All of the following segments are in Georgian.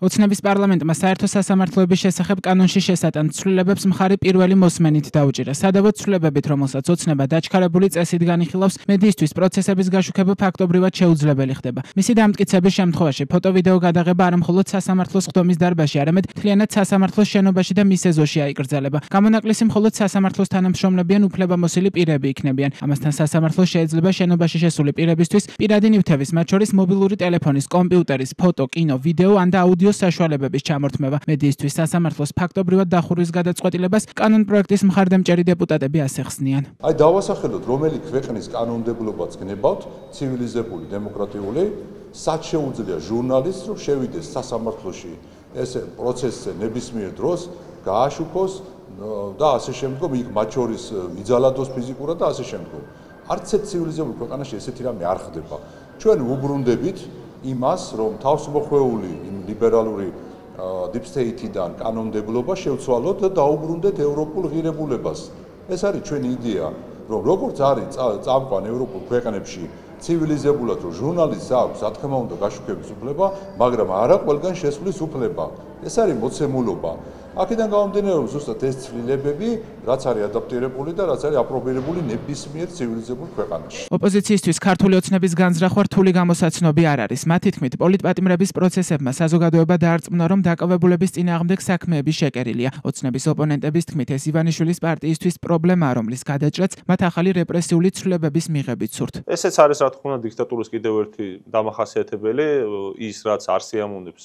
ოცნების პარლამენტმა საერთო სასამართლოების შესახებ კანონში შესატან ცვლილებებს მხარი პირველი მოსმენით დაუჭირა. სადავო ცვლილებებით, რომელსაც ოცნება დაჩქარებული წესით განიხილავს, მედიისთვის პროცესების გაშუქება ფაქტობრივად შეუძლებელი ხდება. მისი დამტკიცების შემთხვევაში ფოტო-ვიდეო გადაღება არა მხოლოდ სასამართლოს ხდომის დარბაზში, არამედ მთლიანად სასამართლოს შენობაში და მის ეზოში აიკრძალება. გამონაკლისი მხოლოდ სასამართლოს თანამშრომლები ან უფლებამოსილი პირები იქნებიან. ამასთან სასამართლოს შეიძლება შენობაში შესული პირებისთვის პირადი ნივთების, მათ შორის მობილური ტელეფონის, კომპიუტერის, ფოტო, კინო, ვიდეო ან და აუდიო საშუალებების ჩამორთმევა. მედიისთვის სასამართლოს ფაქტობრივად დახურვის გადაწყვეტილებას კანონპროექტის მხარდამჭერი დეპუტატები ასე ხსნიან. აი დავასახელოთ, რომელი ქვეყნის კანონმდებლობაც გნებავთ, ცივილიზებული, დემოკრატიული, სად შეუძლია ჟურნალისტს, რომ შევიდეს სასამართლოში ეს პროცესზე ნებისმიერ დროს, გააშუქოს და ასე შემდგომ იქ მათ შორის იძალადოს ფიზიკურად და ასე შემდგომ. არც ერთ ცივილიზებულ ქვეყანაში ესეთი რამე არ ხდება. ჩვენ ვუბრუნდებით იმას, რომ თავსმოხვეული იმ ლიბერალური deep state-დან კანონმდებლობა შევცვალოთ და დაუბრუნდეთ ევროპულ ღირებულებას. ეს არის ჩვენი იდეა, რომ როგორც არის წამყვან ევროპულ ქვეყნებში ცივილიზებულად, რომ ჟურნალისტს აქვს, რა თქმა უნდა, გაშუქების უფლება, მაგრამ არა ყველგან შესვლის უფლება. ეს არის მოცემულობა. აქედან გამომდინარე, რომ ზუსტად ეს ცვლილებები, რაც არის ადაპტირებული და რაც არის აპრობირებული ნებისმიერ ცივილიზებულ ქვეყანაში. ოპოზიციისთვის ქართული ოცნების განზრახვა რთული გამოსაცნობი არ არის. მათი თქმით, პოლიტპატიმრების პროცესებმა საზოგადოება დაარწმუნა, რომ დაკავებულების წინააღმდეგ საქმეები შეკერილია. ოცნების ოპონენტების თქმით, ეს ივანიშვილის პარტიისთვის პრობლემაა, რომლის გადაჭრაც მათ ახალი რეპრესიული ცვლილებების მიღებით სურთ. ესეც არის, რა თქმა უნდა, დიქტატურის კიდევ ერთი დამახასიათებელი, ის რაც არ სიამოვნებს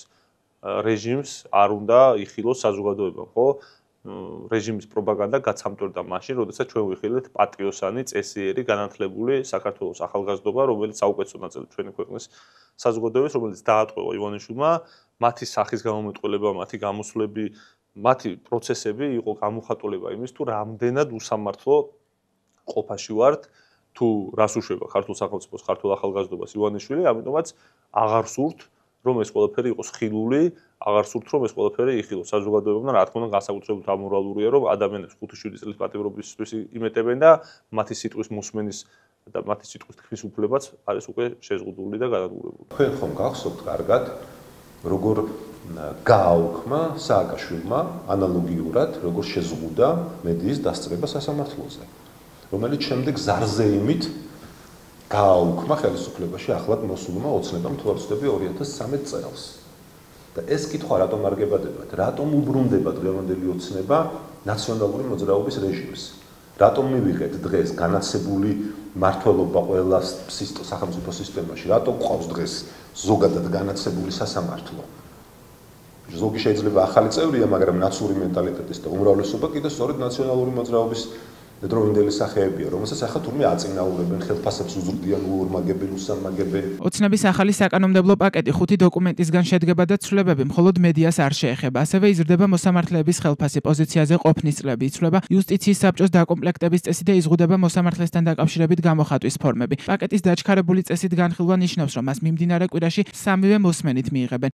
რეჟიმს არ უნდა იხილოს საზოგადოებამ, ხო? რეჟიმის პროპაგანდა გაცამტვერდა მაშინ, როდესაც ჩვენ ვიხილეთ პატრიოტსანი, წესიერი, განათლებული საქართველოს ახალგაზრდობა, რომელიც საუკეთესო ნაწილი ჩვენი ქვეყნის საზოგადოების, რომელიც დაატყვევა ივანიშვილმა, მათი სახის გამომეტყველება, მათი გამოსვლები, მათი პროცესები იყო გამოხატულება იმის, თუ რამდენად უსამართლო ყოფაში ვართ, თუ რას უშვება ქართულ სახელმწიფოს, ქართულ ახალგაზრდობას ივანიშვილი, ამიტომაც აღარ სურთ რომ ეს ყველაფერი იყოს ხილული, აღარ სურთ რომ ეს ყველაფერი იხილოს საზოგადოებამ და რა თქმა უნდა განსაკუთრებით ამორალურია რომ ადამიანებს 5-7 წლის პატიმრობისთვის იმეტებენ და მათი სიტყვის მოსმენის და მათი სიტყვის თქმის უფლებაც არის უკვე შეზღუდული და გადადგურებული. თქვენ ხომ გახსოვთ კარგად როგორ გააუქმა სააკაშვილმა ანალოგიურად როგორ შეზღუდა მედიის დასწრება სასამართლოზე, რომელიც შემდეგ ზარზეიმით გააუქმა ხელისუფლებაში ახლად მოსულმა ოცნებამ თუ არ ვცდები 2013 წელს. და ეს კითხვა რატომ არ გებადებათ? რატომ უბრუნდება დღევანდელი ოცნება ნაციონალური მოძრაობის რეჟიმს? რატომ მივიღეთ დღეს განაცებული მართლობა ყველა სახელმწიფო სისტემაში? რატომ ყავს დღეს ზოგადად განაცებული სასამართლო? ზოგი შეიძლება ახალი წევრია, მაგრამ ნაცური მენტალიტეტის და უმრავლესობა კიდევ სწორედ ნაციონალური მოძრაობის დროინდელი სახეებია, რომელსაც ახლა თურმე აწინაურებენ, ხელფასებს უზრდიან უორმაგებელ, უსამაგებელ. ოცნების ახალი საკანონმდებლო პაკეტი 5 დოკუმენტისგან შედგება და ცვლილებები მხოლოდ მედიას არ შეეხება. ასევე იზრდება მოსამართლეების ხელფასი, პოზიციაზე ყოფნის წლები, იცვლება იუსტიციის საბჭოს დაკომპლექტების წესი და იზღუდება მოსამართლესთან დაკავშირებით გამოხატვის ფორმები. პაკეტის დაჩქარებული წესით განხილვა ნიშნავს, რომ მას მიმდინარე კვირაში 3-ვე მოსმენით მიიღებენ.